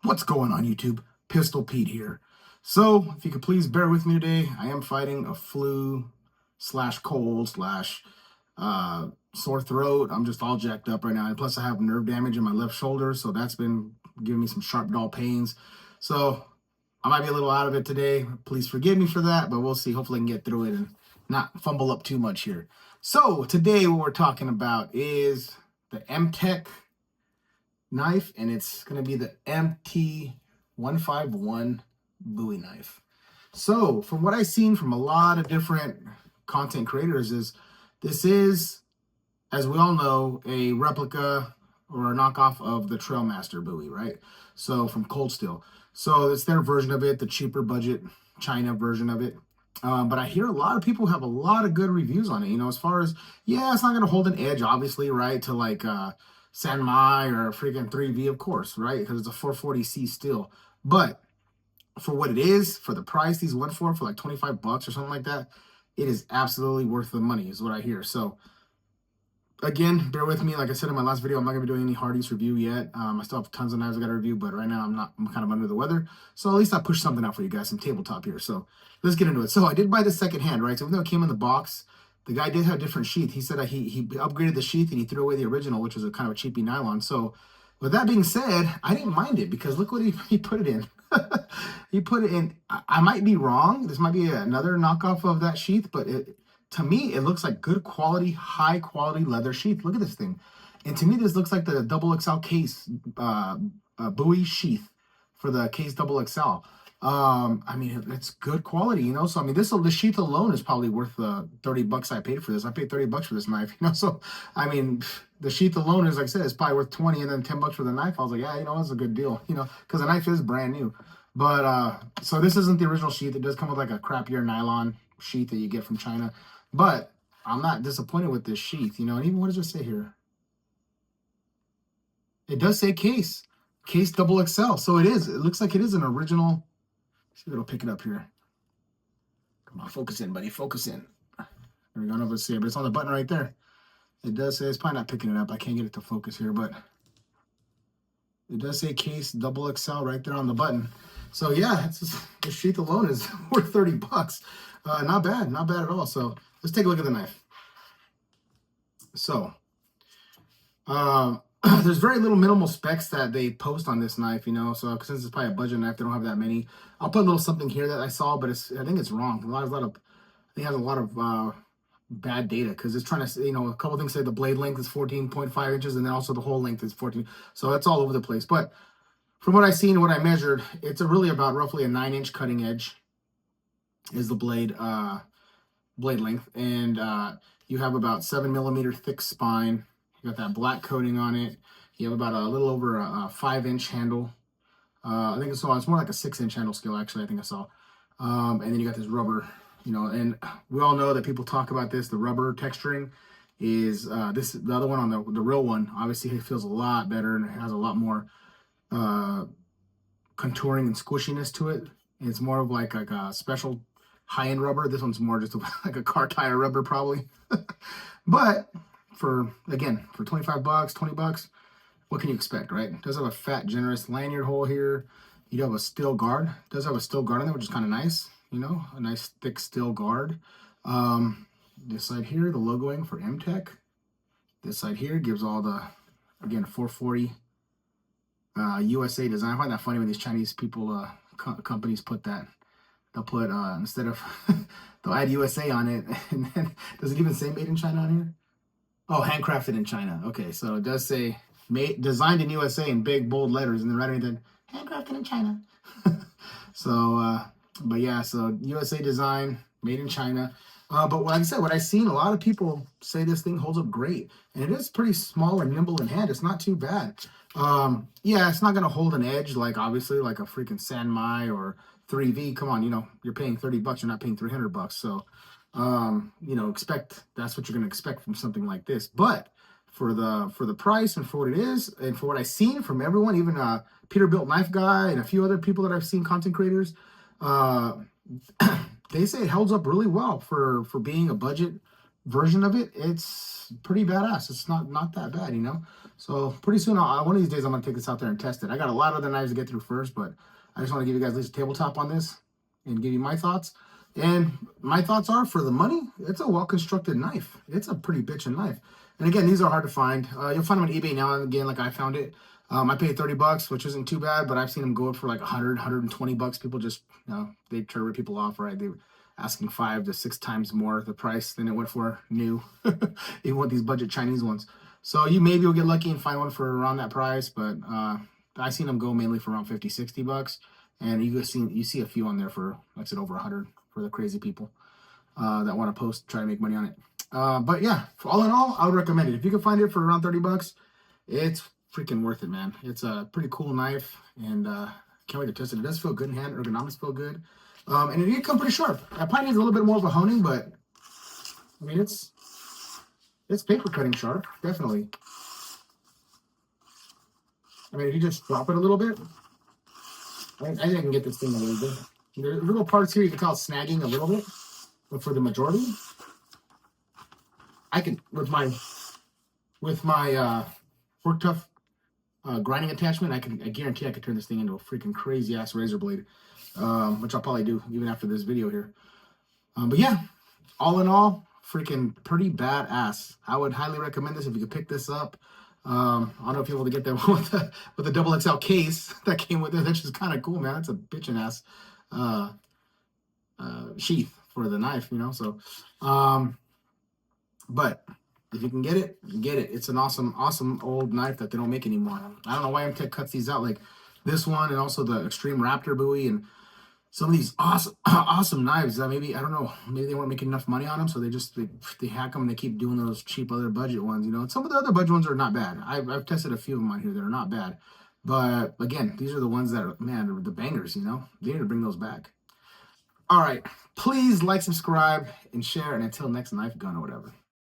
What's going on, YouTube? Pistol Pete here. So, if you could please bear with me today, I am fighting a flu slash cold slash sore throat. I'm just all jacked up right now. And plus, I have nerve damage in my left shoulder, so that's been giving me some sharp, dull pains. So, I might be a little out of it today. Please forgive me for that, but we'll see. Hopefully, I can get through it and not fumble up too much here. So, today, what we're talking about is the Mtech knife, and it's going to be the MT 151 Bowie knife. So from what I've seen from a lot of different content creators is this is, as we all know, a replica or a knockoff of the Trailmaster Bowie, right? So from Cold Steel. So it's their version of it, the cheaper budget China version of it. But I hear a lot of people have a lot of good reviews on it, you know, as far as, yeah, it's not going to hold an edge, obviously, right, to like San Mai or a freaking 3V, of course, right, because it's a 440C steel. But for what it is, for the price these went for like 25 bucks or something like that, it is absolutely worth the money, is what I hear. So again, bear with me. Like I said in my last video, I'm not gonna be doing any Hardy's review yet. I still have tons of knives I gotta review, but right now I'm kind of under the weather. So at least I pushed something out for you guys, some tabletop here. So let's get into it. So I did buy the second hand, right? So even though it came in the box, the guy did have a different sheath. He said that he upgraded the sheath and he threw away the original, which was a kind of a cheapy nylon. So with that being said, I didn't mind it because look what he put it in. He put it in. I might be wrong. This might be another knockoff of that sheath, but to me, it looks like good quality, high quality leather sheath. Look at this thing. And to me, this looks like the XXL case Bowie sheath for the case XXL. I mean, it's good quality, you know. So I mean, the sheath alone is probably worth the 30 bucks I paid for this. I paid 30 bucks for this knife, you know. So I mean, the sheath alone is, like I said, it's probably worth 20, and then 10 bucks for the knife. I was like, yeah, you know, that's a good deal, you know, because the knife is brand new. But so this isn't the original sheath. It does come with like a crappier nylon sheath that you get from China. But I'm not disappointed with this sheath, you know. And even, what does it say here? It does say case XXL. So it is. It looks like it is an original. See if it'll pick it up here. Come on, focus in, buddy. Focus in. There we go. I don't know if it's here, but it's on the button right there. It does say, it's probably not picking it up. I can't get it to focus here, but it does say case XXL right there on the button. So yeah, it's just, the sheath alone is worth 30 bucks. Not bad at all. So let's take a look at the knife. So there's very little minimal specs that they post on this knife, you know. So since it's probably a budget knife, they don't have that many. I'll put a little something here that I saw, but I think it's wrong. I think it has a lot of bad data because it's trying to, you know, a couple things say the blade length is 14.5 inches, and then also the hole length is 14. So that's all over the place. But from what I've seen and what I measured, it's really about roughly a 9-inch cutting edge is the blade length, and you have about 7 millimeter thick spine. You got that black coating on it. You have about a little over a 5-inch handle. I think it's more like a 6-inch handle scale, actually, I think I saw. And then you got this rubber, you know, and we all know that people talk about this. The rubber texturing is the other one on the real one. Obviously, it feels a lot better and it has a lot more contouring and squishiness to it. It's more of like a special high-end rubber. This one's more just like a car tire rubber, probably. But for 25 bucks, 20 bucks, what can you expect, right? It does have a fat, generous lanyard hole here. You do have a steel guard. It does have a steel guard in there, which is kind of nice, you know, a nice thick steel guard. This side here, the logoing for Mtech. This side here gives all the, again, 440 USA design. I find that funny when these Chinese people, companies put that. They'll put, instead of, they'll add USA on it, and then, does it even say made in China on here? Oh, handcrafted in China. Okay, so it does say designed in USA in big, bold letters, and then right underneath, handcrafted in China. So, but yeah, so USA design, made in China. But like I said, what I've seen, a lot of people say this thing holds up great. And it is pretty small and nimble in hand. It's not too bad. Yeah, it's not going to hold an edge, like obviously like a freaking San Mai or 3V. Come on, you know, you're paying 30 bucks, you're not paying 300 bucks. So, you know, that's what you're going to expect from something like this. But for the price and for what it is, and for what I've seen from everyone, even Peterbilt Knife Guy and a few other people that I've seen, content creators, they say it holds up really well for being a budget version of it. It's pretty badass. It's not that bad, you know. So pretty soon, one of these days, I'm gonna take this out there and test it. I got a lot of other knives to get through first, but I just want to give you guys at least a tabletop on this and give you my thoughts. And my thoughts are, for the money, it's a well-constructed knife. It's a pretty bitchin' knife. And again, these are hard to find. You'll find them on eBay now and again, like I found it. I paid $30, which isn't too bad, but I've seen them go up for like 100, 120 bucks. People just, they try to rip people off, right? They're asking 5 to 6 times more the price than it went for new, even with these budget Chinese ones. So you'll get lucky and find one for around that price, but I seen them go mainly for around 50, 60 bucks. And you see a few on there for, like I said, over 100 for the crazy people that want to post, try to make money on it. But yeah, all in all, I would recommend it. If you can find it for around 30 bucks, it's freaking worth it, man. It's a pretty cool knife, and can't wait to test it. It does feel good in hand. Ergonomics feel good. And it did come pretty sharp. It probably needs a little bit more of a honing, but I mean, it's paper cutting sharp, definitely. I mean, if you just drop it a little bit, I think I can get this thing a little bit. There's little parts here you can tell it's snagging a little bit, but for the majority, I can with my Work Tough grinding attachment, I guarantee I could turn this thing into a freaking crazy ass razor blade, which I'll probably do even after this video here. But yeah, all in all, freaking pretty badass. I would highly recommend this if you could pick this up. I don't know if you're able to get that with the double XL case that came with it. That's just kind of cool, man. It's a bitchin' ass sheath for the knife, So, but if you can get it, get it. It's an awesome old knife that they don't make anymore. I don't know why Mtech cuts these out, like this one and also the Extreme Raptor buoy and some of these awesome knives that maybe, I don't know, maybe they weren't making enough money on them, so they hack them and they keep doing those cheap other budget ones, And some of the other budget ones are not bad. I've tested a few of them on here that are not bad. But again, these are the ones that are, man, are the bangers, They need to bring those back. All right, please like, subscribe, and share, and until next knife gun or whatever.